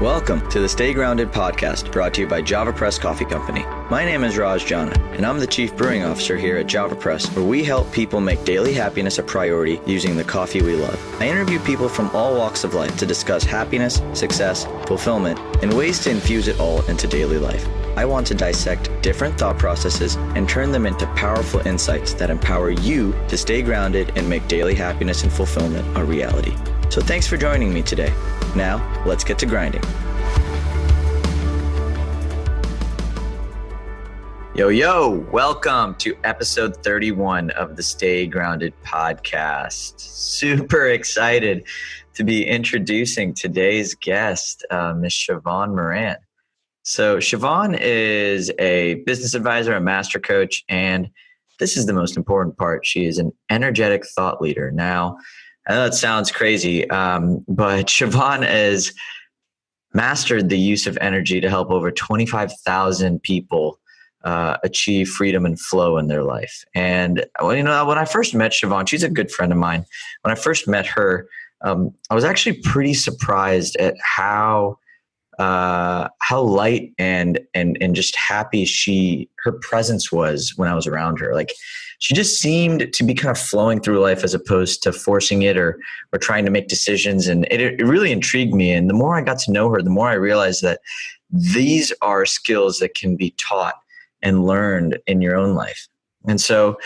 Welcome to the Stay Grounded podcast, brought to you by Java Press Coffee Company. My name is Raj Jana, and I'm the Chief Brewing Officer here at Java Press, where we help people make daily happiness a priority using the coffee we love. I interview people from all walks of life to discuss happiness, success, fulfillment, and ways to infuse it all into daily life. I want to dissect different thought processes and turn them into powerful insights that empower you to stay grounded and make daily happiness and fulfillment a reality. So thanks for joining me today. Now, let's get to grinding. Yo, welcome to episode 31 of the Stay Grounded podcast. Super excited to be introducing today's guest, Ms. Sheevan Moran. So Sheevan is a business advisor, a master coach, and this is the most important part. She is an energetic thought leader. Now, I know it sounds crazy, but Sheevan has mastered the use of energy to help over 25,000 people achieve freedom and flow in their life. And when I first met Sheevan, she's a good friend of mine. When I first met her, I was actually pretty surprised at how light and just happy her presence was when I was around her. Like, she just seemed to be kind of flowing through life as opposed to forcing it or trying to make decisions. And it really intrigued me. And the more I got to know her, the more I realized that these are skills that can be taught and learned in your own life. And so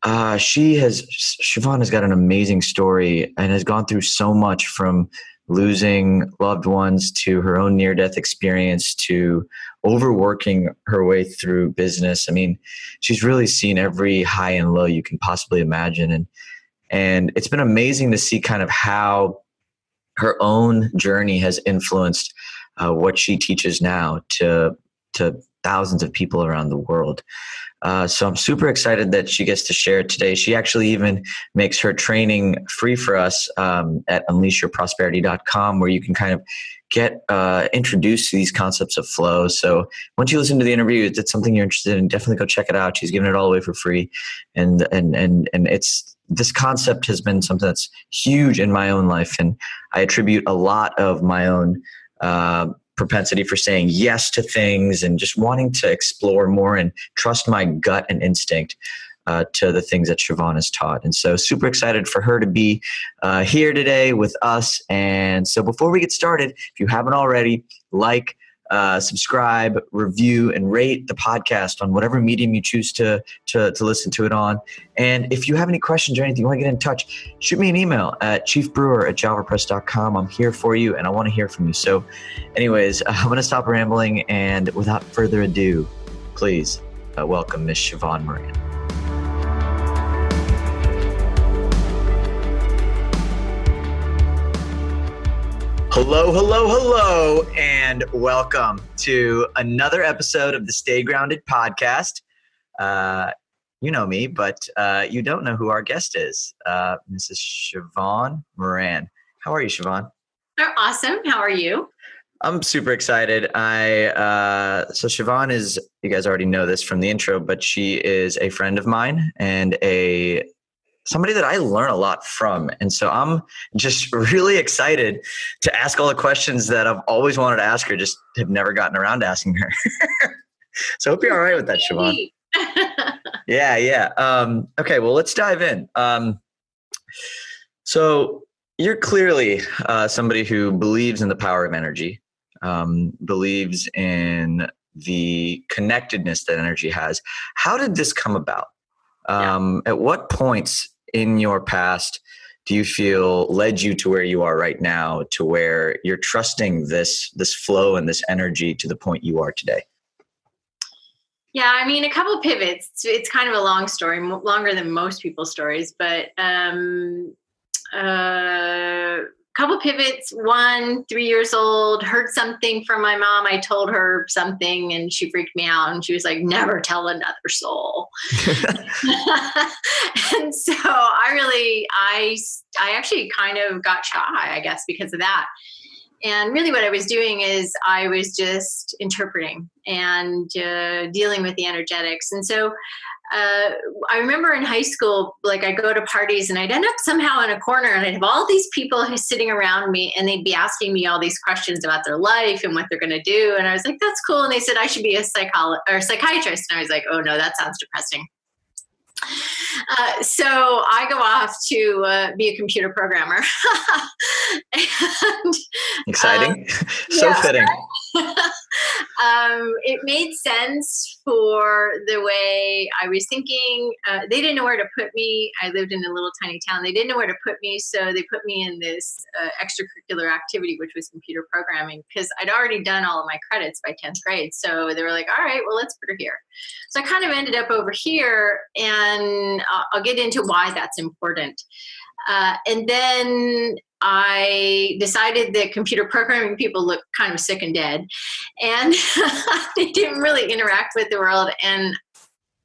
Sheevan has got an amazing story and has gone through so much, from losing loved ones to her own near-death experience to overworking her way through business. I mean, she's really seen every high and low you can possibly imagine. And it's been amazing to see kind of how her own journey has influenced what she teaches now to thousands of people around the world. So I'm super excited that she gets to share it today. She actually even makes her training free for us at unleashyourprosperity.com, where you can kind of get introduced to these concepts of flow. So once you listen to the interview, if it's something you're interested in, definitely go check it out. She's giving it all away for free. And this concept has been something that's huge in my own life. And I attribute a lot of my own propensity for saying yes to things and just wanting to explore more and trust my gut and instinct to the things that Sheevan has taught. And so super excited for her to be here today with us. And so before we get started, if you haven't already, subscribe, review, and rate the podcast on whatever medium you choose to listen to it on. And if you have any questions or anything, you want to get in touch, shoot me an email at chiefbrewer@javapress.com. I'm here for you, and I want to hear from you. So anyways, I'm going to stop rambling, and without further ado, please welcome Ms. Sheevan Moran. Hello, and welcome to another episode of the Stay Grounded podcast. You know me, but you don't know who our guest is. Mrs. Sheevan Moran. How are you, Sheevan? Awesome. How are you? I'm super excited. So Sheevan is, you guys already know this from the intro, but she is a friend of mine and somebody that I learn a lot from. And so I'm just really excited to ask all the questions that I've always wanted to ask her, just have never gotten around to asking her. So I hope you're all right with that, Sheevan. Yeah. Okay, well, let's dive in. So you're clearly somebody who believes in the power of energy, believes in the connectedness that energy has. How did this come about? At what points in your past do you feel led you to where you are right now, to where you're trusting this flow and this energy to the point you are today? Yeah, I mean, a couple of pivots. It's kind of a long story, longer than most people's stories, but couple pivots. 1, 3 years old, heard something from my mom. I told her something and she freaked me out and she was like, never tell another soul. And so I actually kind of got shy, I guess, because of that. And really what I was doing is I was just interpreting and dealing with the energetics. And so I remember in high school, like I'd go to parties and I'd end up somehow in a corner and I'd have all these people who's sitting around me and they'd be asking me all these questions about their life and what they're going to do. And I was like, that's cool. And they said I should be a psychiatrist. And I was like, oh no, that sounds depressing. So I go off to be a computer programmer. And, exciting. So fitting. It made sense for the way I was thinking. They didn't know where to put me. I lived in a little tiny town. They didn't know where to put me. So they put me in this extracurricular activity, which was computer programming, because I'd already done all of my credits by 10th grade. So they were like, all right, well, let's put her here. So I kind of ended up over here, and I'll get into why that's important. And then I decided that computer programming people look kind of sick and dead, and they didn't really interact with the world. And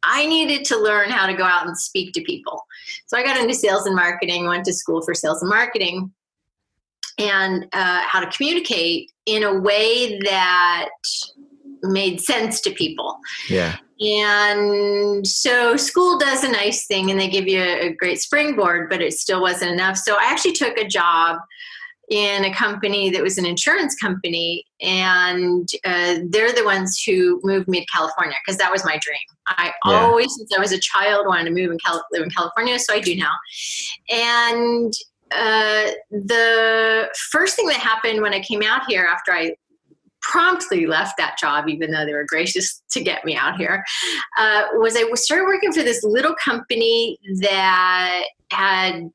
I needed to learn how to go out and speak to people. So I got into sales and marketing, went to school for sales and marketing, and how to communicate in a way that made sense to people. Yeah. And so school does a nice thing and they give you a great springboard, but it still wasn't enough. So I actually took a job in a company that was an insurance company, and they're the ones who moved me to California because that was my dream. I always, since I was a child, wanted to move and live in California, so I do now. And the first thing that happened when I came out here, after I promptly left that job, even though they were gracious to get me out here, was I started working for this little company that had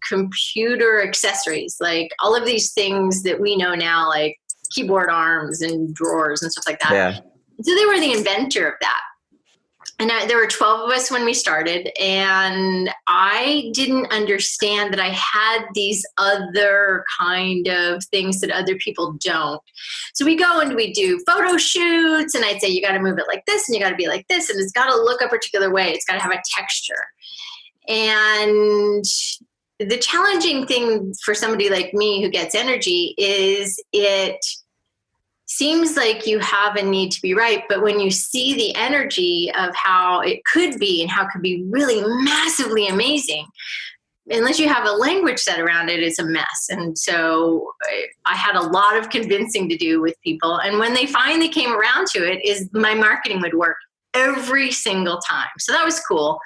computer accessories, like all of these things that we know now, like keyboard arms and drawers and stuff like that. Yeah. So they were the inventor of that. And there were 12 of us when we started, and I didn't understand that I had these other kind of things that other people don't. So we go and we do photo shoots, and I'd say, you got to move it like this, and you got to be like this, and it's got to look a particular way. It's got to have a texture. And the challenging thing for somebody like me who gets energy is it seems like you have a need to be right, but when you see the energy of how it could be and how it could be really massively amazing, unless you have a language set around it, it's a mess. And so I had a lot of convincing to do with people. And when they finally came around to it, is my marketing would work every single time. So that was cool.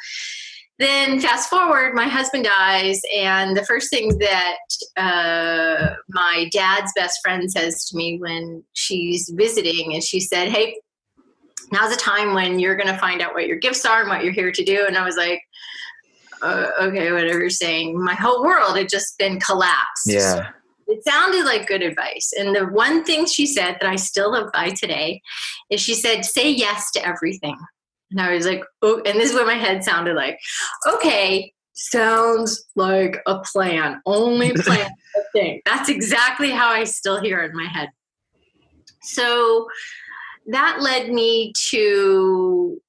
Then fast forward, my husband dies, and the first thing that my dad's best friend says to me when she's visiting is she said, hey, now's the time when you're going to find out what your gifts are and what you're here to do. And I was like, okay, whatever you're saying. My whole world had just been collapsed. Yeah. So it sounded like good advice. And the one thing she said that I still live by today is she said, say yes to everything. And I was like, oh, and this is what my head sounded like. Okay, sounds like a plan. Only plan a thing. That's exactly how I still hear it in my head. So that led me to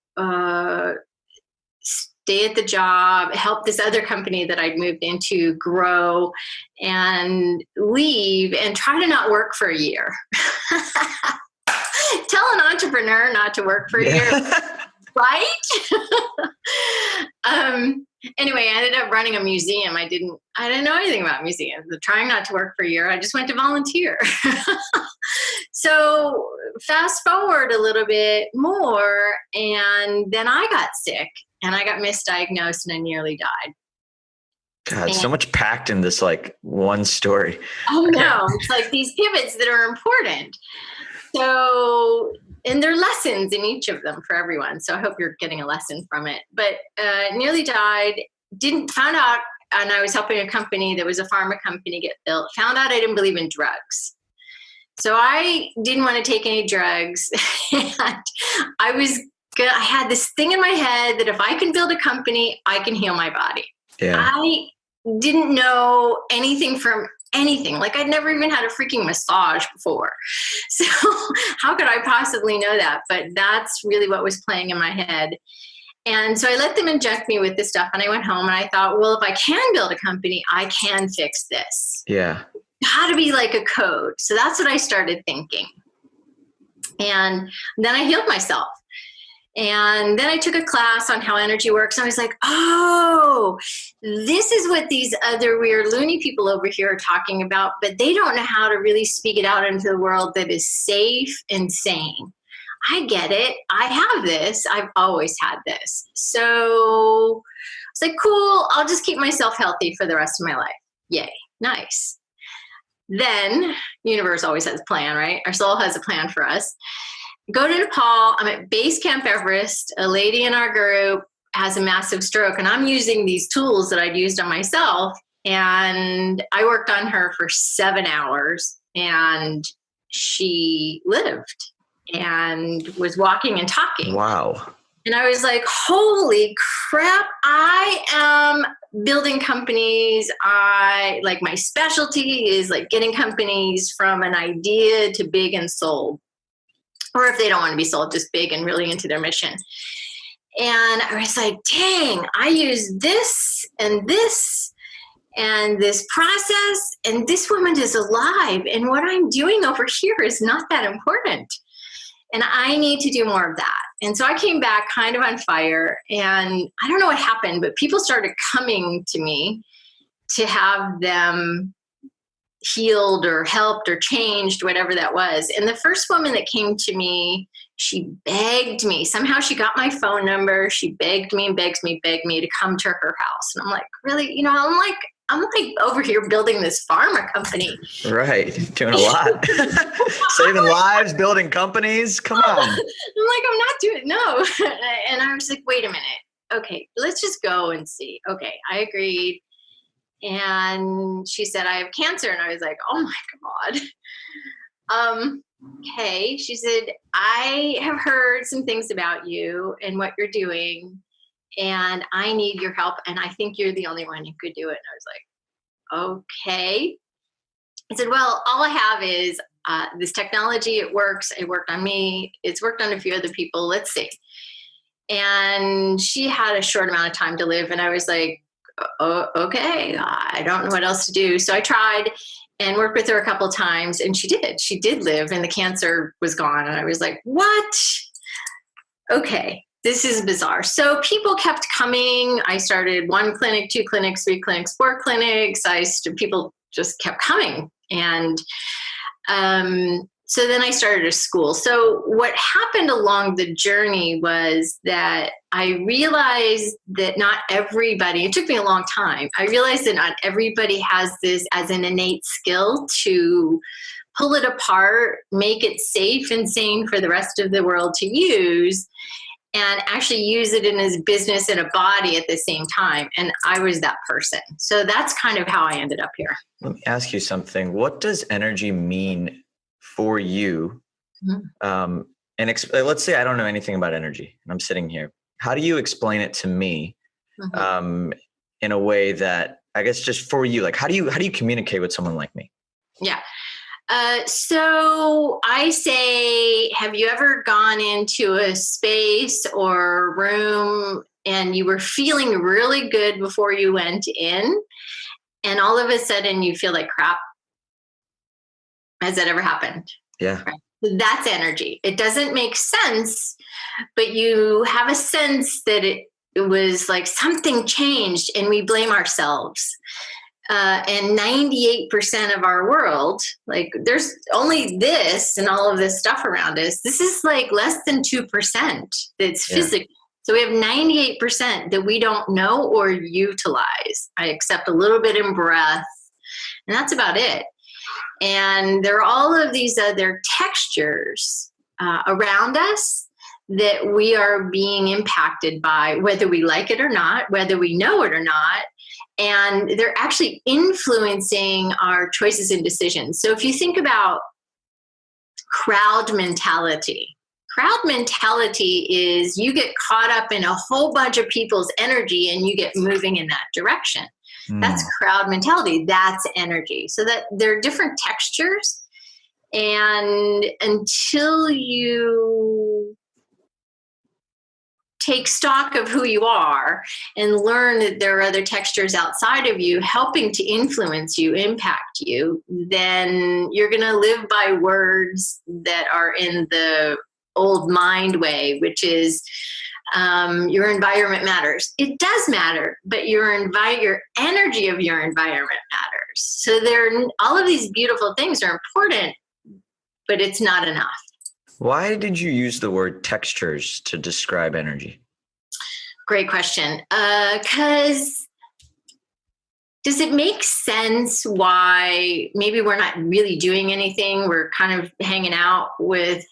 stay at the job, help this other company that I'd moved into grow, and leave and try to not work for a year. Tell an entrepreneur not to work for a year. Right? Anyway, I ended up running a museum. I didn't know anything about museums. Trying not to work for a year. I just went to volunteer. So fast forward a little bit more, and then I got sick and I got misdiagnosed and I nearly died. God, so much packed in this like one story. Oh no, it's like these pivots that are important. So, and there are lessons in each of them for everyone. So I hope you're getting a lesson from it. But nearly died, found out, and I was helping a company that was a pharma company get built, found out I didn't believe in drugs. So I didn't want to take any drugs. And I had this thing in my head that if I can build a company, I can heal my body. Yeah. I didn't know anything from anything. Like I'd never even had a freaking massage before. So how could I possibly know that? But that's really what was playing in my head. And so I let them inject me with this stuff, and I went home and I thought, well, if I can build a company, I can fix this. Yeah. How to be like a code. So that's what I started thinking. And then I healed myself. And then I took a class on how energy works. And I was like, oh, this is what these other weird loony people over here are talking about, but they don't know how to really speak it out into the world that is safe and sane. I get it. I have this. I've always had this. So it's like, cool. I'll just keep myself healthy for the rest of my life. Yay. Nice. Then universe always has a plan, right? Our soul has a plan for us. Go to Nepal. I'm at Base Camp Everest. A lady in our group has a massive stroke, and I'm using these tools that I'd used on myself. And I worked on her for 7 hours, and she lived and was walking and talking. Wow. And I was like, holy crap, I am building companies. My specialty is like getting companies from an idea to big and sold. Or if they don't want to be sold, just big and really into their mission. And I was like, dang, I use this and this process, and this woman is alive. And what I'm doing over here is not that important. And I need to do more of that. And so I came back kind of on fire, and I don't know what happened, but people started coming to me to have them healed or helped or changed, whatever that was. And the first woman that came to me, she begged me. Somehow she got my phone number. She begged me to come to her house. And I'm like, really? I'm like over here building this pharma company. Right. Doing a lot. Saving lives, building companies. Come on. I'm like, I'm not doing, no. And I was like, wait a minute. Okay, let's just go and see. Okay, I agreed. And she said, I have cancer. And I was like, oh my God. Okay. She said, I have heard some things about you and what you're doing, and I need your help. And I think you're the only one who could do it. And I was like, okay. I said, well, all I have is this technology. It works. It worked on me. It's worked on a few other people. Let's see. And she had a short amount of time to live. And I was like, okay, I don't know what else to do. So I tried and worked with her a couple of times, and she did live, and the cancer was gone. And I was like, what? Okay, this is bizarre. So people kept coming. I started 1 clinic, 2 clinics, 3 clinics, 4 clinics. People just kept coming. And so then I started a school. So what happened along the journey was that I realized that not everybody, it took me a long time. I realized that not everybody has this as an innate skill to pull it apart, make it safe and sane for the rest of the world to use, and actually use it in his business and a body at the same time. And I was that person. So that's kind of how I ended up here. Let me ask you something. What does energy mean for you? Mm-hmm. Let's say I don't know anything about energy, and I'm sitting here. How do you explain it to me, mm-hmm. In a way that, I guess, just for you? Like, how do you communicate with someone like me? Yeah. So I say, have you ever gone into a space or room and you were feeling really good before you went in, and all of a sudden you feel like crap? Has that ever happened? Yeah. Right. That's energy. It doesn't make sense, but you have a sense that it was like something changed, and we blame ourselves. And 98% of our world, like there's only this and all of this stuff around us. This is like less than 2% that's physical. So we have 98% that we don't know or utilize. I accept a little bit in breath, and that's about it. And there are all of these other textures around us that we are being impacted by, whether we like it or not, whether we know it or not. And they're actually influencing our choices and decisions. So if you think about crowd mentality is you get caught up in a whole bunch of people's energy and you get moving in that direction. That's crowd mentality. That's energy. So that there are different textures. And until you take stock of who you are and learn that there are other textures outside of you helping to influence you, impact you, then you're going to live by words that are in the old mind way, which is your environment matters. It does matter, but your energy of your environment matters. So all of these beautiful things are important, but it's not enough. Why did you use the word textures to describe energy? Great question. Because does it make sense why maybe we're not really doing anything? We're kind of hanging out with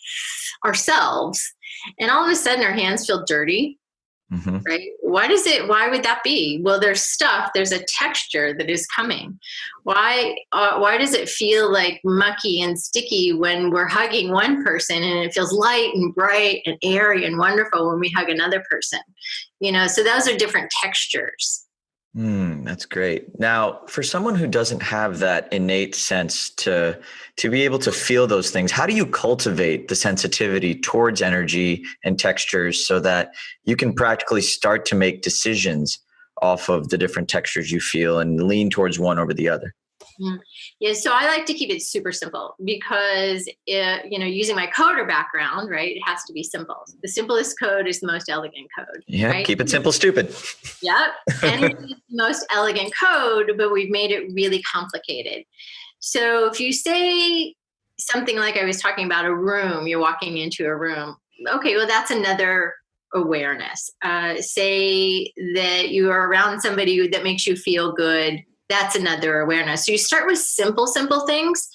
ourselves, and all of a sudden our hands feel dirty, right? Why would that be? Well, there's a texture that is coming. Why does it feel like mucky and sticky when we're hugging one person, and it feels light and bright and airy and wonderful when we hug another person? So those are different textures. That's great. Now, for someone who doesn't have that innate sense to be able to feel those things, how do you cultivate the sensitivity towards energy and textures so that you can practically start to make decisions off of the different textures you feel and lean towards one over the other? Yeah, so I like to keep it super simple because, using my coder background, right, it has to be simple. The simplest code is the most elegant code. Yeah, right? Keep it simple, stupid. Yep, and it's the most elegant code, but we've made it really complicated. So if you say something like I was talking about a room, you're walking into a room. Okay, well, that's another awareness. Say that you are around somebody that makes you feel good. That's another awareness. So you start with simple things.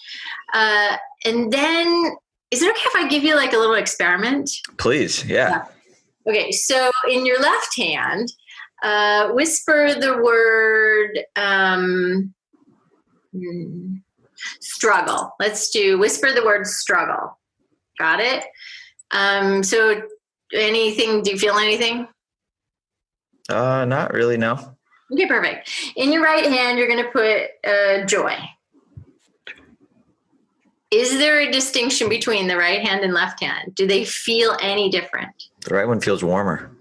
And then, is it okay if I give you like a little experiment? Please, yeah. Okay, so in your left hand, whisper the word struggle. Whisper the word struggle. Got it? So anything, do you feel anything? Not really, no. Okay, perfect. In your right hand, you're going to put joy. Is there a distinction between the right hand and left hand? Do they feel any different? The right one feels warmer.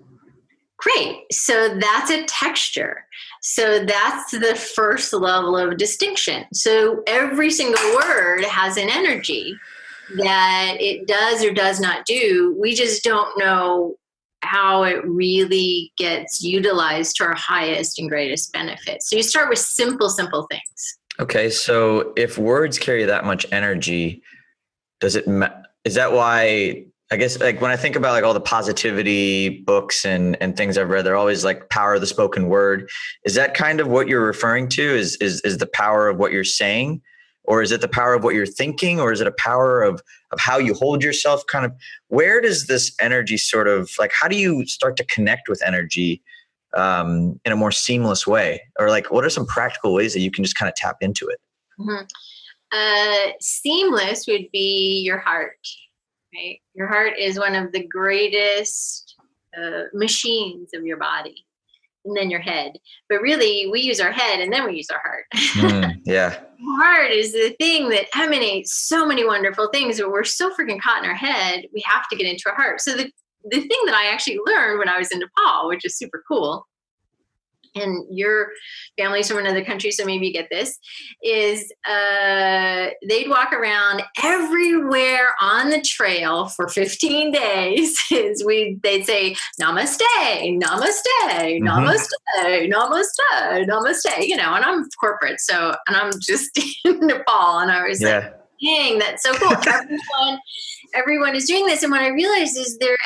Great. So that's a texture. So that's the first level of distinction. So every single word has an energy that it does or does not do. We just don't know how it really gets utilized to our highest and greatest benefit. So you start with simple things. Okay, so if words carry that much energy, is that why, I guess, like when I think about like all the positivity books and things I've read, they're always like power of the spoken word. Is that kind of what you're referring to? Is the power of what you're saying? Or is it the power of what you're thinking? Or is it a power of how you hold yourself? Kind of, where does this energy sort of, like, how do you start to connect with energy in a more seamless way? Or like, what are some practical ways that you can just kind of tap into it? Seamless would be your heart, right? Your heart is one of the greatest machines of your body. And then your head. But really, we use our head and then we use our heart. Yeah. Heart is the thing that emanates so many wonderful things, but we're so freaking caught in our head, we have to get into our heart. So the thing that I actually learned when I was in Nepal, which is super cool, and your family's from another country, so maybe you get this, is they'd walk around everywhere on the trail for 15 days. They'd say, namaste, namaste, namaste, namaste, namaste, and I'm corporate, and I'm just in Nepal, and I was like, dang, that's so cool. Everyone is doing this. And what I realized is they're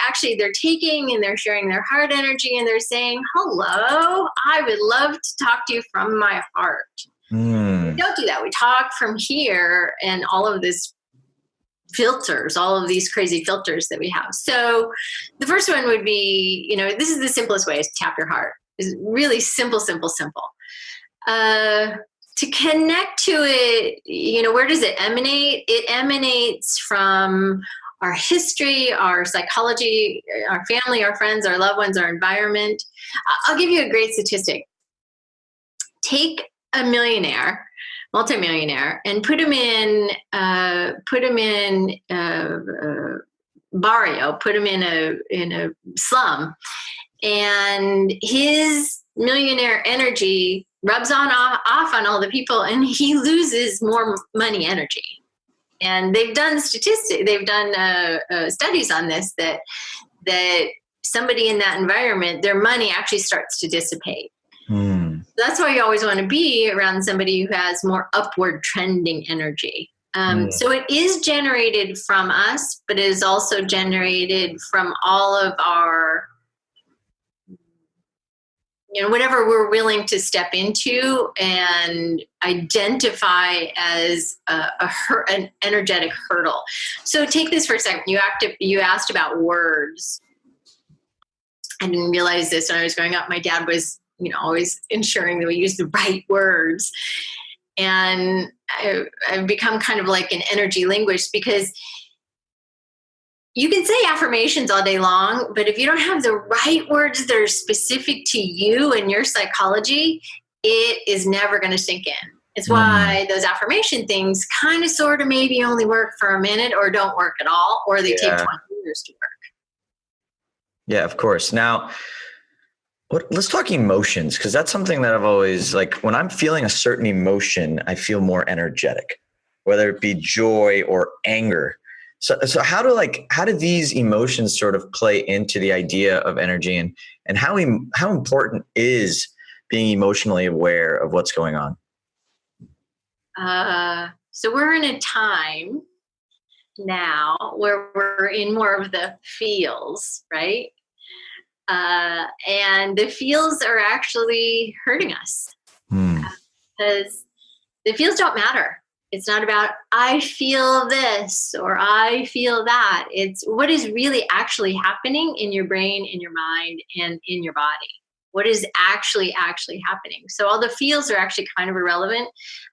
taking and they're sharing their heart energy and they're saying, hello, I would love to talk to you from my heart. We don't do that. We talk from here and all of this filters, all of these crazy filters that we have. So the first one would be, this is the simplest way, is tap your heart. It's really simple. To connect to it, where does it emanate? It emanates from our history, our psychology, our family, our friends, our loved ones, our environment. I'll give you a great statistic. Take a multimillionaire, and put him in barrio, put him in a slum, and his millionaire energy rubs off on all the people, and he loses more money energy. And they've done studies on this, that somebody in that environment, their money actually starts to dissipate. That's why you always want to be around somebody who has more upward trending energy. So it is generated from us, but it is also generated from all of our, whatever we're willing to step into and identify as an energetic hurdle. So take this for a second. You asked about words. I didn't realize this when I was growing up. My dad was, always ensuring that we use the right words. And I've become kind of like an energy linguist, because you can say affirmations all day long, but if you don't have the right words that are specific to you and your psychology, it is never going to sink in. It's why those affirmation things kind of sort of maybe only work for a minute, or don't work at all, or they take 20 years to work. Yeah, of course. Now, let's talk emotions, because that's something that I've always, like, when I'm feeling a certain emotion, I feel more energetic, whether it be joy or anger. So how do these emotions sort of play into the idea of energy, and how important is being emotionally aware of what's going on? So we're in a time now where we're in more of the feels, right? And the feels are actually hurting us, because the feels don't matter. It's not about, I feel this or I feel that. It's what is really actually happening in your brain, in your mind, and in your body. What is actually happening? So all the feels are actually kind of irrelevant.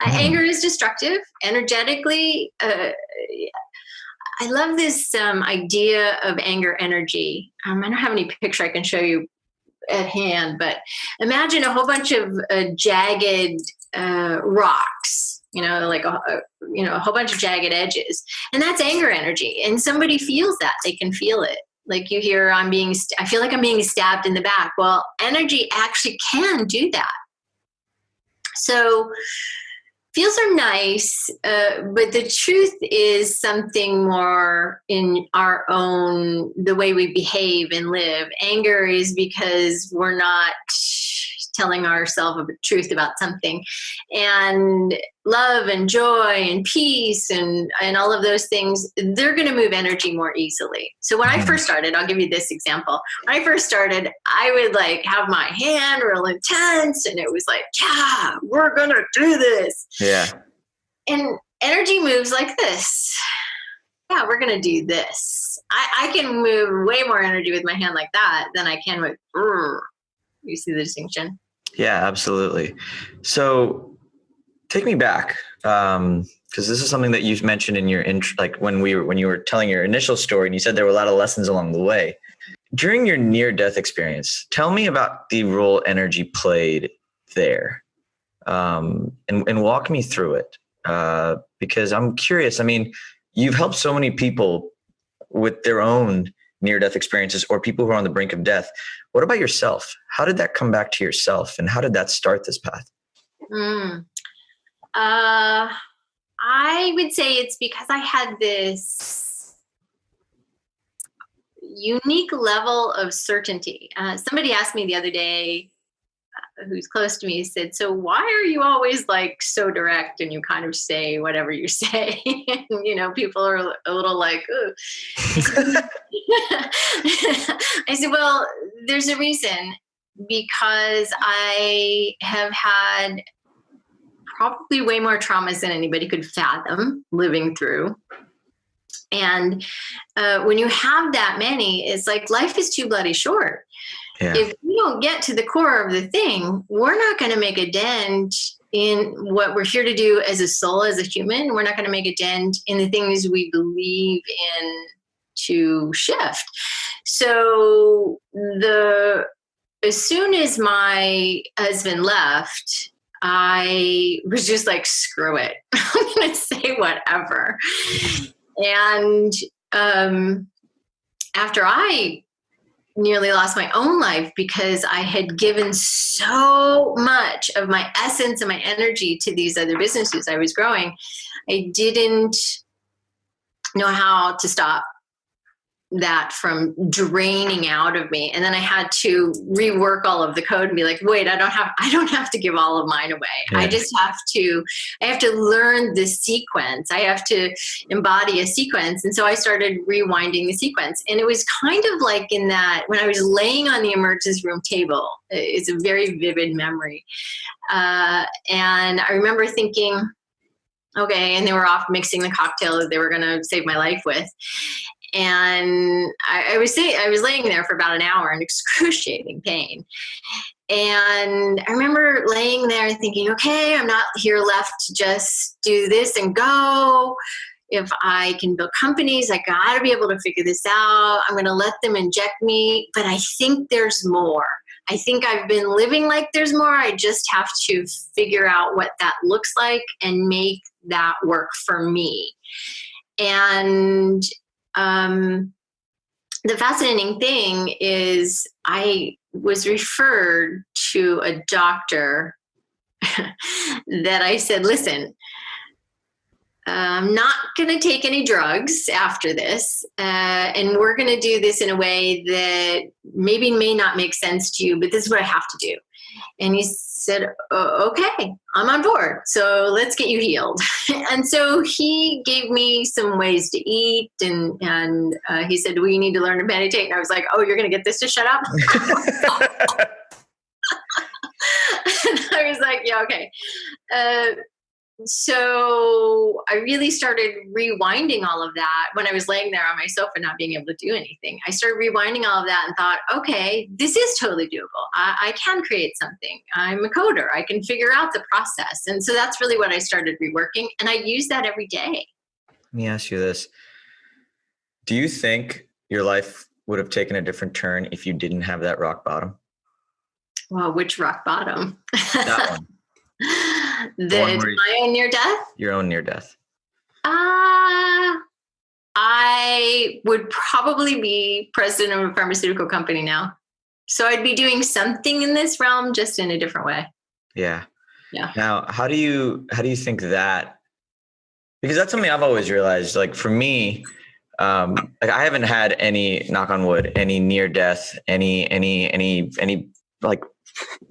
Anger is destructive. Energetically, I love this idea of anger energy. I don't have any picture I can show you at hand, but imagine a whole bunch of jagged rocks, like a whole bunch of jagged edges, and that's anger energy. And somebody feels that. They can feel it. Like you hear, I feel like I'm being stabbed in the back. Well, energy actually can do that. So feels are nice, but the truth is something more in our own, the way we behave and live. Anger is because we're not telling ourselves the truth about something. And love and joy and peace and all of those things, they're going to move energy more easily. So when I first started, I'll give you this example. When I first started, I would like have my hand real intense, and it was like, yeah, we're going to do this. Yeah. And energy moves like this. Yeah, we're going to do this. I can move way more energy with my hand like that than I can with, you see the distinction? Yeah, absolutely. So take me back, because this is something that you've mentioned in your like when you were telling your initial story, and you said there were a lot of lessons along the way. During your near-death experience, tell me about the role energy played there, and walk me through it, because I'm curious. I mean, you've helped so many people with their own near-death experiences, or people who are on the brink of death. What about yourself? How did that come back to yourself, and how did that start this path? I would say it's because I had this unique level of certainty. Somebody asked me the other day, who's close to me, said, so why are you always like so direct and you kind of say whatever you say? And, people are a little like, ooh. I said, well, there's a reason, because I have had probably way more traumas than anybody could fathom living through. And when you have that many, it's like life is too bloody short. Yeah. If we don't get to the core of the thing, we're not going to make a dent in what we're here to do as a soul, as a human. We're not going to make a dent in the things we believe in to shift. So as soon as my husband left, I was just like, screw it. I'm going to say whatever. And after I nearly lost my own life because I had given so much of my essence and my energy to these other businesses I was growing, I didn't know how to stop that from draining out of me. And then I had to rework all of the code and be like, wait, I don't have to give all of mine away. Yeah. I have to learn the sequence. I have to embody a sequence. And so I started rewinding the sequence. And it was kind of like in that, when I was laying on the emergency room table, it's a very vivid memory. And I remember thinking, okay, and they were off mixing the cocktail that they were going to save my life with. And I was laying there for about an hour in excruciating pain. And I remember laying there thinking, okay, I'm not here left to just do this and go. If I can build companies, I got to be able to figure this out. I'm going to let them inject me. But I think there's more. I think I've been living like there's more. I just have to figure out what that looks like and make that work for me. And the fascinating thing is I was referred to a doctor that I said, listen, I'm not going to take any drugs after this. And we're going to do this in a way that maybe may not make sense to you, but this is what I have to do. And he said, okay, I'm on board. So let's get you healed. And so he gave me some ways to eat. And he said, well, you need to learn to meditate. And I was like, oh, you're going to get this to shut up? And I was like, yeah, okay. So I really started rewinding all of that when I was laying there on my sofa not being able to do anything. I started rewinding all of that and thought, okay, this is totally doable. I can create something. I'm a coder. I can figure out the process. And so that's really what I started reworking. And I use that every day. Let me ask you this. Do you think your life would have taken a different turn if you didn't have that rock bottom? Well, which rock bottom? That one. My own near death? Your own near death. I would probably be president of a pharmaceutical company now. So I'd be doing something in this realm, just in a different way. Yeah. Yeah. Now, how do you think that, because that's something I've always realized, like for me, like I haven't had any, knock on wood, any near death, any like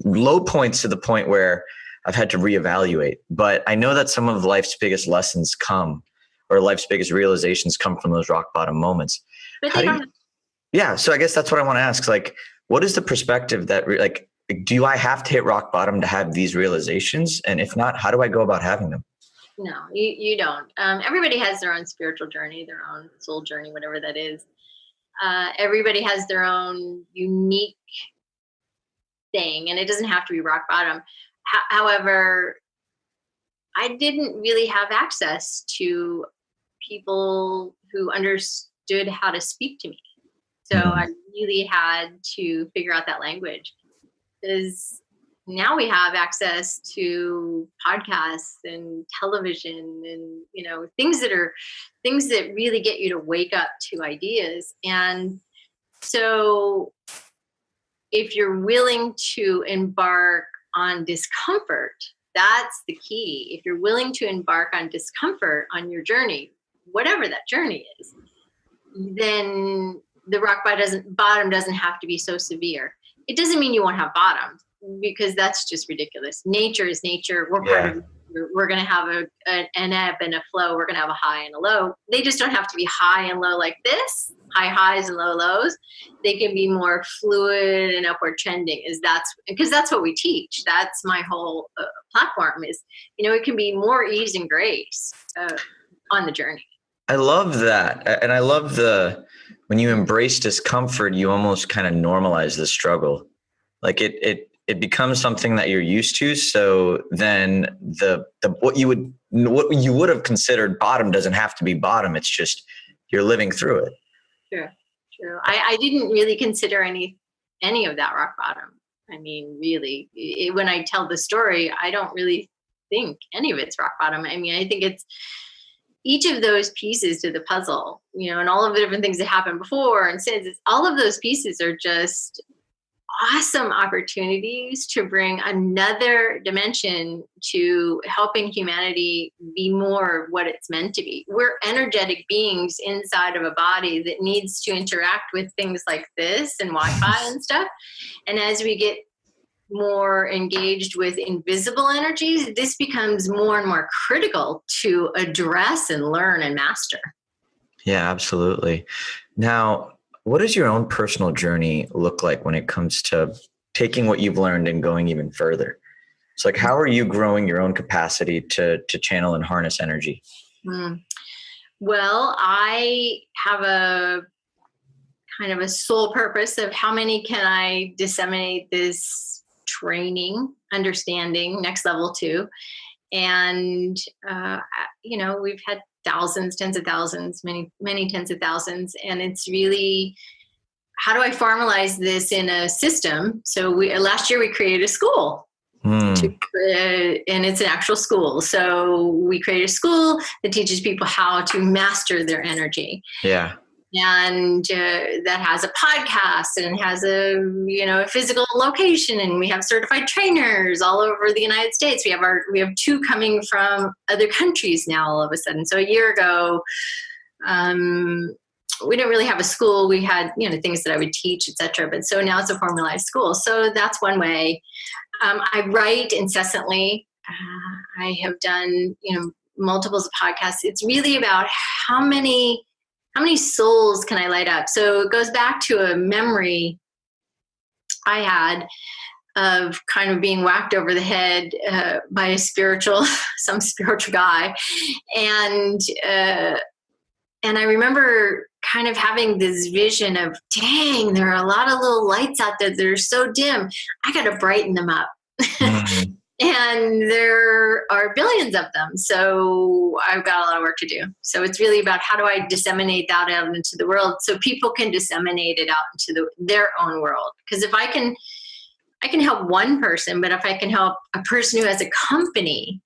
low points to the point where I've had to reevaluate. But I know that some of life's biggest lessons or life's biggest realizations come from those rock bottom moments. But they don't. Yeah. So I guess that's what I want to ask. Like, what is the perspective that like, do I have to hit rock bottom to have these realizations? And if not, how do I go about having them? No, you don't. Everybody has their own spiritual journey, their own soul journey, whatever that is. Everybody has their own unique thing, and it doesn't have to be rock bottom. However, I didn't really have access to people who understood how to speak to me. So I really had to figure out that language, because now we have access to podcasts and television and, things that really get you to wake up to ideas. And so if you're willing to embark on discomfort, that's the key. If you're willing to embark on discomfort on your journey, whatever that journey is, then the rock bottom doesn't have to be so severe. It doesn't mean you won't have bottoms, because that's just ridiculous. Nature is nature. We're part of nature. We're going to have an ebb and a flow. We're going to have a high and a low. They just don't have to be high and low like this, high highs and low lows. They can be more fluid and upward trending. Because that's what we teach. That's my whole platform is, it can be more ease and grace on the journey. I love that. And I love when you embrace discomfort, you almost kind of normalize the struggle. Like it becomes something that you're used to. So then what you would have considered bottom doesn't have to be bottom. It's just you're living through it. True. I didn't really consider any of that rock bottom. I mean, really, when I tell the story, I don't really think any of it's rock bottom. I mean, I think it's each of those pieces to the puzzle, and all of the different things that happened before and since. All of those pieces are just awesome opportunities to bring another dimension to helping humanity be more of what it's meant to be. We're energetic beings inside of a body that needs to interact with things like this and Wi-Fi and stuff. And as we get more engaged with invisible energies, this becomes more and more critical to address and learn and master. Yeah, absolutely. Now, what does your own personal journey look like when it comes to taking what you've learned and going even further? It's like, how are you growing your own capacity to channel and harness energy? Well, I have a kind of a sole purpose of how many can I disseminate this training, understanding, next level to. And, we've had thousands, tens of thousands, many tens of thousands. And it's really, how do I formalize this in a system? So last year we created a school. And it's an actual school. So we created a school that teaches people how to master their energy. Yeah. And that has a podcast and it has a physical location, and we have certified trainers all over the United States. We have two coming from other countries now all of a sudden. So a year ago, we didn't really have a school. We had things that I would teach, etc. But so now it's a formalized school. So that's one way. I write incessantly. I have done multiples of podcasts. It's really about how many souls can I light up? So it goes back to a memory I had of kind of being whacked over the head by some spiritual guy. And I remember kind of having this vision of, dang, there are a lot of little lights out there that are so dim. I got to brighten them up. Mm-hmm. And there are billions of them. So I've got a lot of work to do. So it's really about how do I disseminate that out into the world so people can disseminate it out into their own world. Because if I can help one person, but if I can help a person who has a company,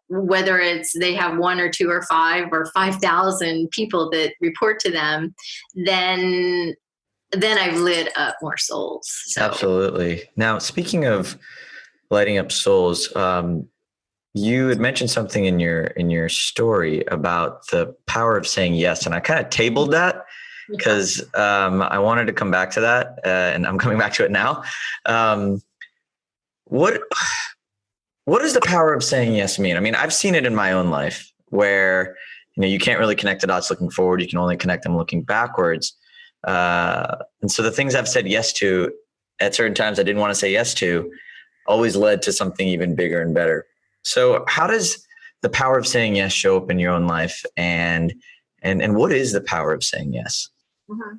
whether it's they have 1 or 2 or 5 or 5,000 people that report to them, then I've lit up more souls. So. Absolutely. Now, speaking of lighting up souls, you had mentioned something in your story about the power of saying yes, and I kind of tabled that because I wanted to come back to that, and I'm coming back to it now. What does the power of saying yes mean? I mean, I've seen it in my own life where you can't really connect the dots looking forward; you can only connect them looking backwards. And so the things I've said yes to at certain times I didn't want to say yes to always led to something even bigger and better. So how does the power of saying yes show up in your own life? And what is the power of saying yes? Mm-hmm.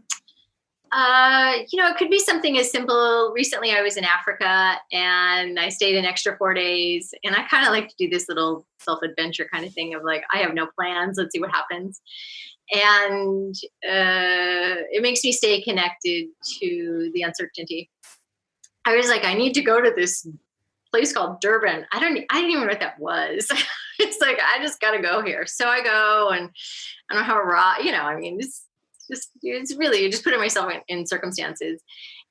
It could be something as simple. Recently I was in Africa and I stayed an extra 4 days, and I kind of like to do this little self-adventure kind of thing of like, I have no plans. Let's see what happens. And it makes me stay connected to the uncertainty. I was like, I need to go to this place called Durban. I didn't even know what that was. It's like, I just got to go here. So I go, and I don't have a raw, it's really, you just put myself in circumstances.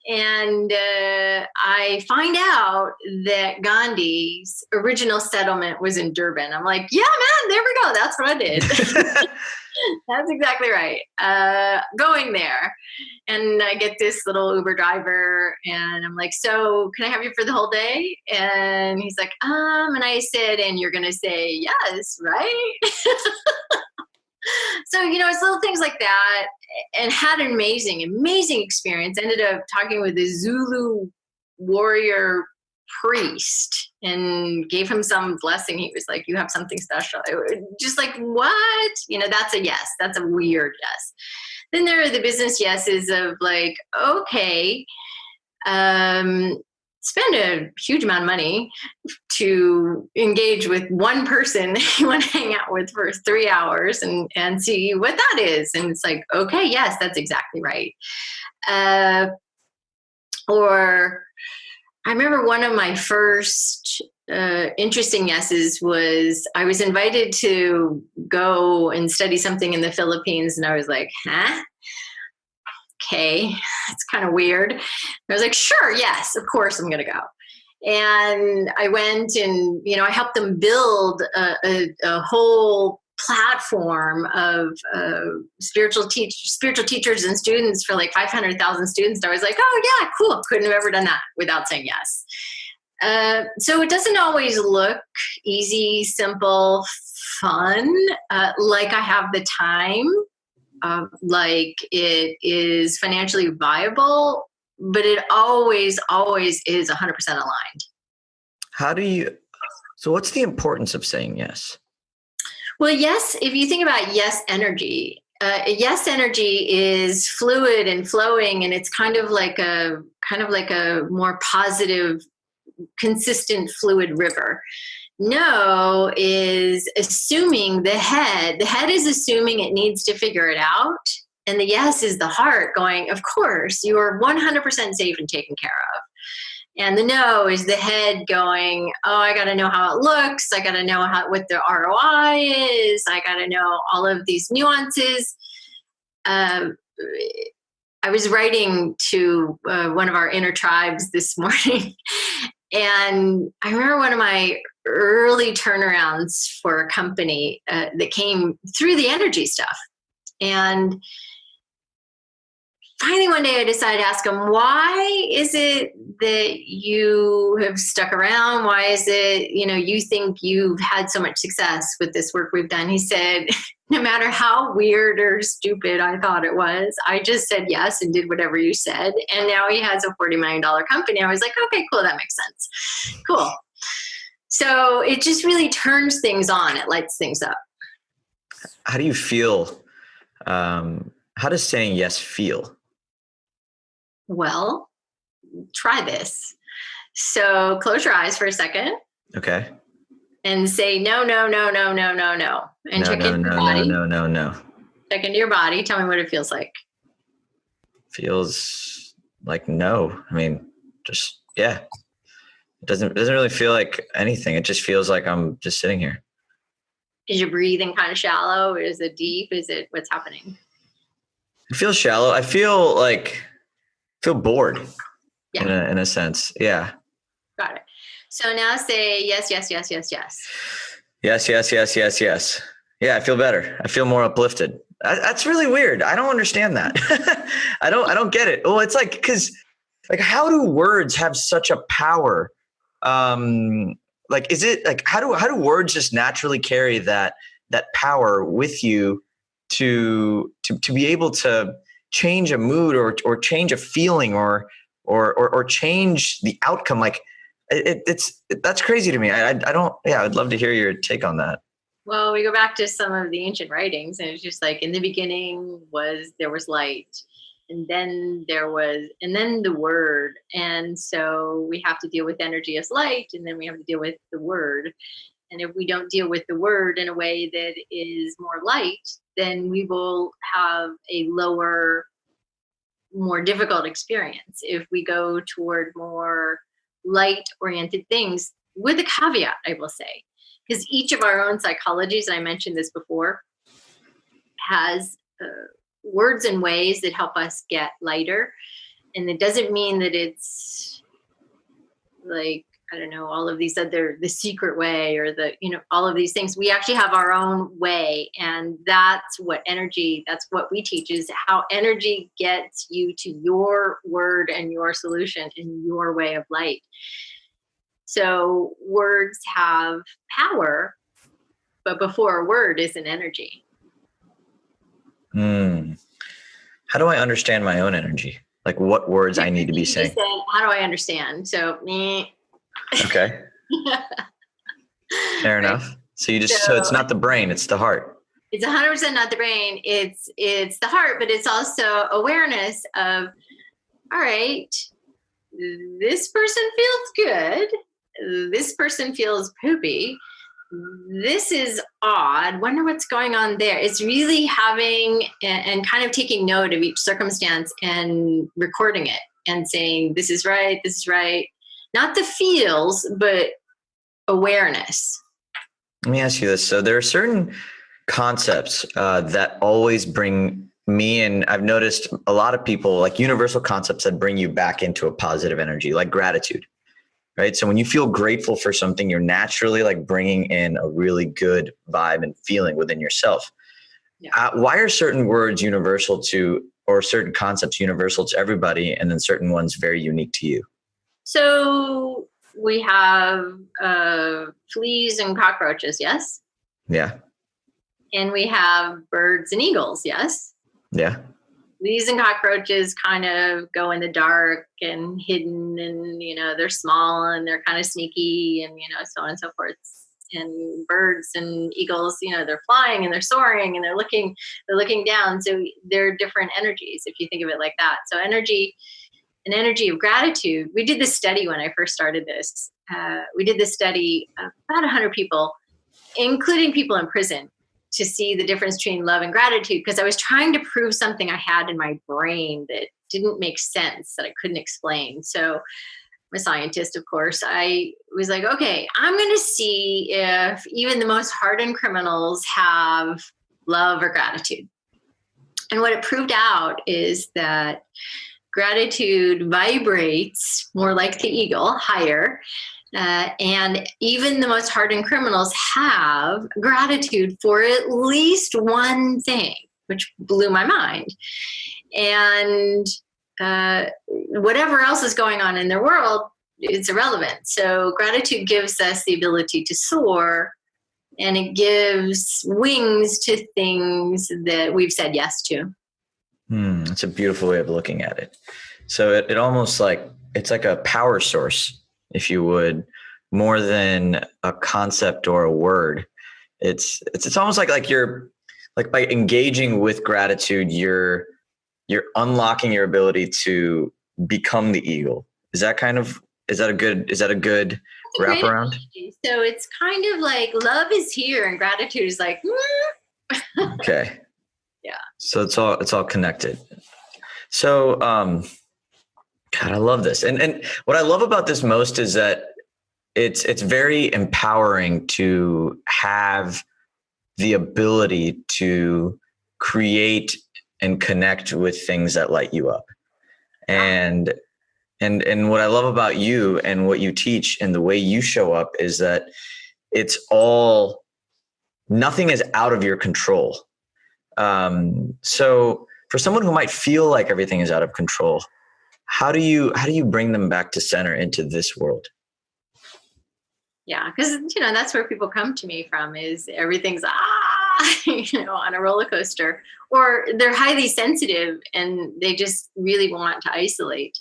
And I find out that Gandhi's original settlement was in Durban. I'm like, yeah, man, there we go. That's what I did. That's exactly right. Going there, and I get this little Uber driver, and I'm like, so can I have you for the whole day? And he's like, and I said, and you're going to say yes, right? So, it's little things like that, and had an amazing experience. Ended up talking with a Zulu warrior priest and gave him some blessing. He was like, you have something special. Just like, what? That's a yes. That's a weird yes. Then there are the business yeses of like, okay, spend a huge amount of money to engage with one person you want to hang out with for 3 hours and see what that is. And it's like, okay, yes, that's exactly right. Or I remember one of my first interesting yeses was I was invited to go and study something in the Philippines. And I was like, huh? okay, it's kind of weird. I was like, sure, yes, of course I'm going to go. And I went and, I helped them build a whole platform of spiritual teachers and students for like 500,000 students. I was like, oh yeah, cool. Couldn't have ever done that without saying yes. So it doesn't always look easy, simple, fun, like I have the time, like it is financially viable, but it always is 100% aligned. So what's the importance of saying yes? Well, yes, if you think about yes energy is fluid and flowing, and it's kind of like a more positive, consistent, fluid river. No is assuming the head is assuming it needs to figure it out. And the yes is the heart going, of course, you are 100% safe and taken care of. And the no is the head going, oh, I got to know how it looks. I got to know what the ROI is. I got to know all of these nuances. I was writing to one of our inner tribes this morning, and I remember one of my early turnarounds for a company that came through the energy stuff. And finally, one day I decided to ask him, why is it that you have stuck around? Why is it, you think you've had so much success with this work we've done? He said, no matter how weird or stupid I thought it was, I just said yes and did whatever you said. And now he has a $40 million company. I was like, okay, cool. That makes sense. Cool. So it just really turns things on. It lights things up. How do you feel? How does saying yes feel? Well, try this. So close your eyes for a second. Okay. And say no, no, no, no, no, no, no. And check into your body. No. Check into your body. Tell me what it feels like. Feels like no. I mean, just, yeah. It doesn't really feel like anything. It just feels like I'm just sitting here. Is your breathing kind of shallow? Is it deep? What's happening? It feels shallow. I feel bored. Yeah. In a sense. Yeah. Got it. So now say yes, yes, yes, yes, yes. Yes, yes, yes, yes, yes. Yeah, I feel better. I feel more uplifted. That's really weird. I don't understand that. I don't get it. Well, it's like, cause like, how do words have such a power? Is it like, how do words just naturally carry that power with you to be able to change a mood or change a feeling or change the outcome? Like that's crazy to me. I'd love to hear your take on that. Well, we go back to some of the ancient writings, and it's just like in the beginning there was light, and then the word. And so we have to deal with energy as light, and then we have to deal with the word. And if we don't deal with the word in a way that is more light, then we will have a lower, more difficult experience. If we go toward more light-oriented things, with a caveat, I will say, because each of our own psychologies, and I mentioned this before, has words and ways that help us get lighter. And it doesn't mean that it's like, I don't know, all of these the secret way or all of these things. We actually have our own way. And that's what we teach, is how energy gets you to your word and your solution and your way of light. So words have power, but before a word is an energy. How do I understand my own energy? Like what words I need to be saying? How do I understand? So, okay. Fair enough. So so it's not the brain, it's the heart. It's 100% not the brain. It's the heart, but it's also awareness of, all right, this person feels good. This person feels poopy. This is odd. Wonder what's going on there. It's really having and kind of taking note of each circumstance and recording it and saying, this is right. This is right. Not the feels, but awareness. Let me ask you this. So there are certain concepts that always bring me, and I've noticed a lot of people, like universal concepts that bring you back into a positive energy, like gratitude, right? So when you feel grateful for something, you're naturally like bringing in a really good vibe and feeling within yourself. Yeah. Why are certain words universal to, or certain concepts universal to everybody, and then certain ones very unique to you? So we have fleas and cockroaches, yes? Yeah. And we have birds and eagles, yes? Yeah. Fleas and cockroaches kind of go in the dark and hidden, and, they're small and they're kind of sneaky and, so on and so forth. And birds and eagles, they're flying and they're soaring and they're looking down. So they're different energies, if you think of it like that. So an energy of gratitude. We did this study when I first started this. We did this study of about 100 people, including people in prison, to see the difference between love and gratitude, because I was trying to prove something I had in my brain that didn't make sense, that I couldn't explain. So I'm a scientist, of course. I was like, okay, I'm going to see if even the most hardened criminals have love or gratitude. And what it proved out is that gratitude vibrates more like the eagle, higher. And even the most hardened criminals have gratitude for at least one thing, which blew my mind. And whatever else is going on in their world, it's irrelevant. So gratitude gives us the ability to soar, and it gives wings to things that we've said yes to. It's a beautiful way of looking at it. So it almost like, it's like a power source, if you would, more than a concept or a word. It's almost like you're like, by engaging with gratitude, you're unlocking your ability to become the eagle. Is that a good wraparound? So it's kind of like love is here and gratitude is like, Okay. Yeah. So it's all connected. So, God, I love this. And what I love about this most is that it's very empowering to have the ability to create and connect with things that light you up. And what I love about you and what you teach and the way you show up is that nothing is out of your control. So for someone who might feel like everything is out of control, how do you bring them back to center into this world? Yeah, because that's where people come to me from, is everything's on a roller coaster, or they're highly sensitive and they just really want to isolate.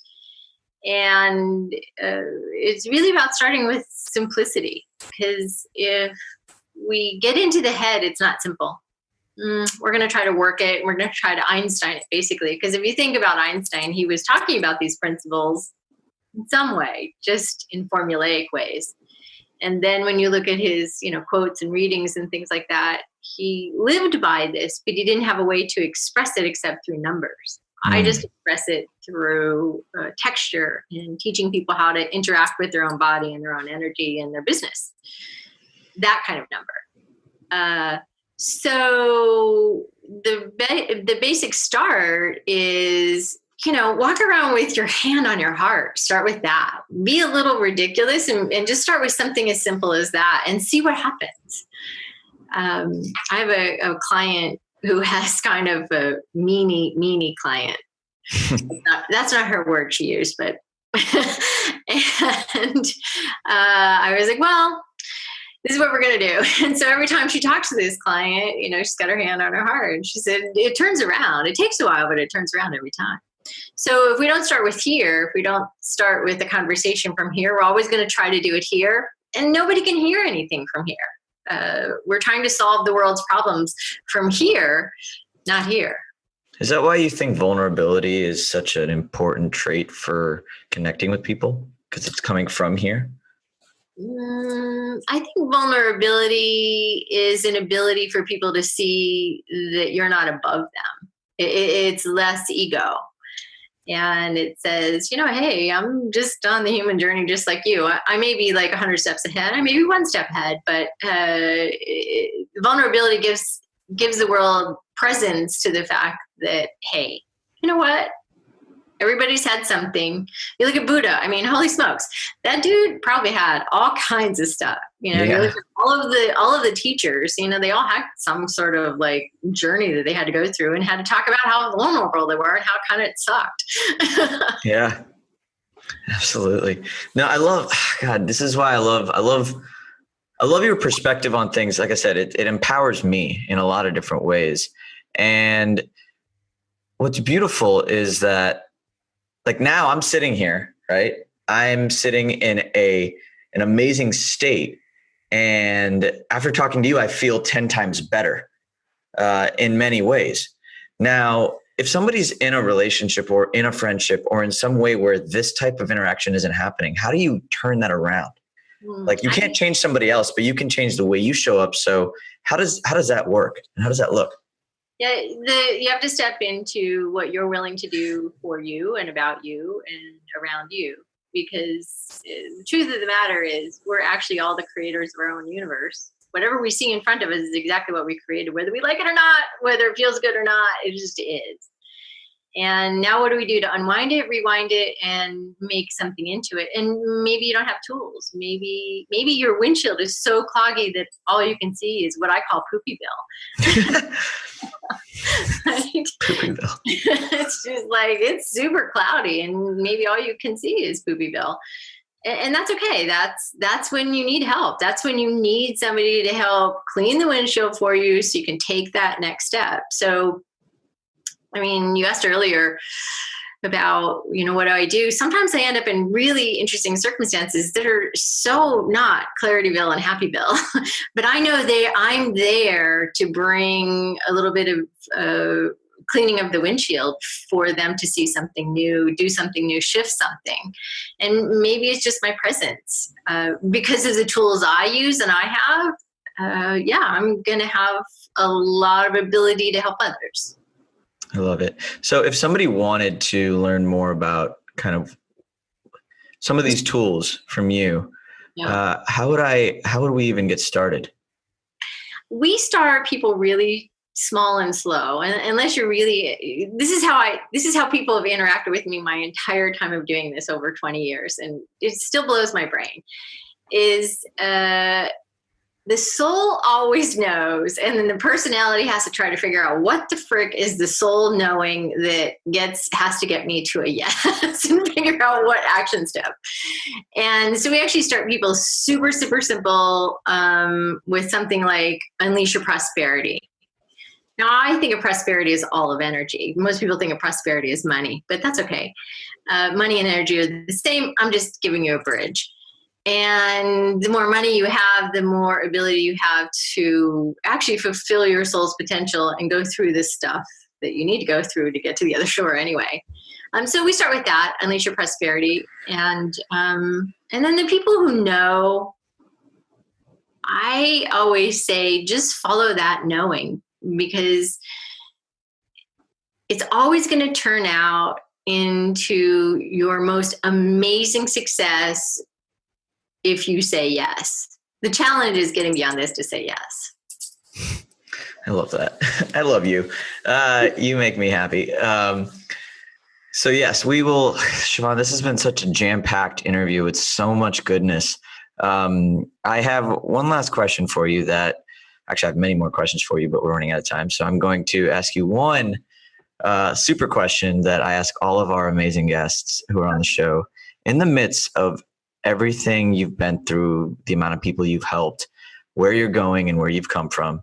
And it's really about starting with simplicity, because if we get into the head, it's not simple. We're going to try to work it. We're going to try to Einstein it, basically. Because if you think about Einstein, he was talking about these principles in some way, just in formulaic ways. And then when you look at his, quotes and readings and things like that, he lived by this, but he didn't have a way to express it except through numbers. I just express it through texture and teaching people how to interact with their own body and their own energy and their business. That kind of number. So the basic start is, walk around with your hand on your heart. Start with that. Be a little ridiculous and just start with something as simple as that and see what happens. I have a client who has kind of a meanie client. That's not her word she used, but and I was like, well, this is what we're going to do. And so every time she talks to this client, she's got her hand on her heart. And she said, it turns around. It takes a while, but it turns around every time. So if we don't start with here, if we don't start with the conversation from here, we're always going to try to do it here. And nobody can hear anything from here. We're trying to solve the world's problems from here, not here. Is that why you think vulnerability is such an important trait for connecting with people? Because it's coming from here? I think vulnerability is an ability for people to see that you're not above them. It's less ego. And it says, hey, I'm just on the human journey just like you. I may be like 100 steps ahead. I may be one step ahead, but vulnerability gives the world presence to the fact that, hey, you know what? Everybody's had something. You look at Buddha. I mean, holy smokes, that dude probably had all kinds of stuff. You know, you look at all of the teachers. You know, they all had some sort of like journey that they had to go through and had to talk about how vulnerable they were and how kind of it sucked. Yeah, absolutely. No, I love God. This is why I love your perspective on things. Like I said, it empowers me in a lot of different ways. And what's beautiful is that, like, now I'm sitting here, right? I'm sitting in an amazing state. And after talking to you, I feel 10 times better in many ways. Now, if somebody's in a relationship or in a friendship or in some way where this type of interaction isn't happening, how do you turn that around? Like, you can't change somebody else, but you can change the way you show up. So how does that work? And how dodoes that look? Yeah, you have to step into what you're willing to do for you and about you and around you, because the truth of the matter is we're actually all the creators of our own universe. Whatever we see in front of us is exactly what we created, whether we like it or not, whether it feels good or not, it just is. And now what do we do to unwind it, rewind it, and make something into it? And maybe you don't have tools. Maybe your windshield is so cloggy that all you can see is what I call Poopy Bill. Right? Poopy Bill. It's just like, it's super cloudy and maybe all you can see is Poopy Bill. And that's okay. That's when you need help. That's when you need somebody to help clean the windshield for you so you can take that next step. So, I mean, you asked earlier about, you know, what do I do? Sometimes I end up in really interesting circumstances that are so not Clarityville and Happyville, but I know I'm there to bring a little bit of cleaning of the windshield for them to see something new, do something new, shift something. And maybe it's just my presence. Because of the tools I use and I have, I'm going to have a lot of ability to help others. I love it. So if somebody wanted to learn more about kind of some of these tools from you, how would we even get started? We start people really small and slow. And unless you're really, this is how people have interacted with me my entire time of doing this over 20 years. And it still blows my brain is, the soul always knows, and then the personality has to try to figure out what the frick is the soul knowing that has to get me to a yes and figure out what action step. And so we actually start people super, super simple with something like unleash your prosperity. Now, I think of prosperity as all of energy. Most people think of prosperity as money, but that's okay. Money and energy are the same. I'm just giving you a bridge. And the more money you have, the more ability you have to actually fulfill your soul's potential and go through this stuff that you need to go through to get to the other shore anyway. So we start with that, unleash your prosperity. And then the people who know, I always say, just follow that knowing, because it's always going to turn out into your most amazing success if you say yes. The challenge is getting beyond this to say yes. I love that. I love you. You make me happy. So yes, we will. Sheevan, this has been such a jam-packed interview with so much goodness. I have one last question for you that actually I have many more questions for you, but we're running out of time. So I'm going to ask you one super question that I ask all of our amazing guests who are on the show. In the midst of everything you've been through, the amount of people you've helped, where you're going and where you've come from,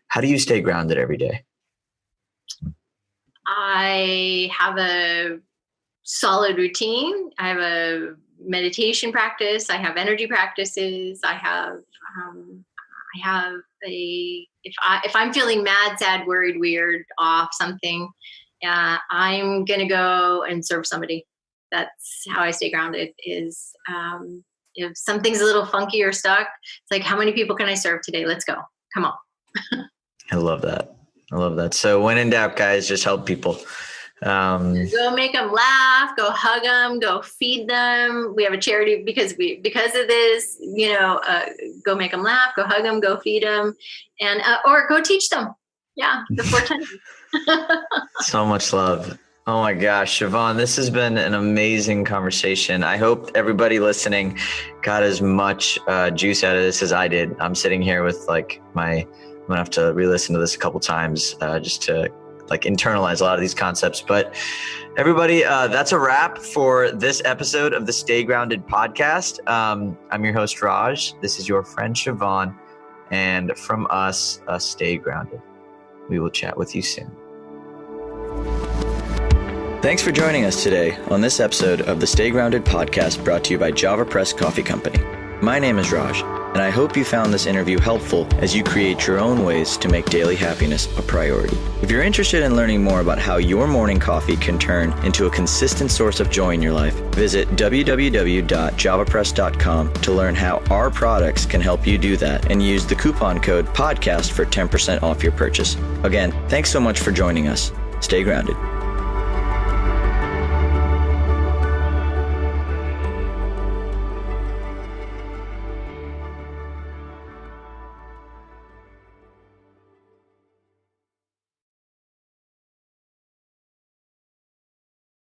how do you stay grounded every day? I have a solid routine. I have a meditation practice. I have energy practices. I have if I'm feeling mad, sad, worried, weird, off something, I'm going to go and serve somebody. That's how I stay grounded is, if something's a little funky or stuck, it's like, how many people can I serve today? Let's go. Come on. I love that. So when in doubt, guys, just help people. Go make them laugh, go hug them, go feed them. We have a charity because of this, go make them laugh, go hug them, go feed them, and, or go teach them. Yeah, the 410. So much love. Oh my gosh, Sheevan, this has been an amazing conversation. I hope everybody listening got as much juice out of this as I did. I'm sitting here with I'm gonna have to re-listen to this a couple times just to internalize a lot of these concepts. But everybody, that's a wrap for this episode of the Stay Grounded podcast. I'm your host, Raj. This is your friend, Sheevan. And from us, stay grounded. We will chat with you soon. Thanks for joining us today on this episode of the Stay Grounded podcast, brought to you by Java Press Coffee Company. My name is Raj, and I hope you found this interview helpful as you create your own ways to make daily happiness a priority. If you're interested in learning more about how your morning coffee can turn into a consistent source of joy in your life, visit www.javapress.com to learn how our products can help you do that, and use the coupon code PODCAST for 10% off your purchase. Again, thanks so much for joining us. Stay grounded.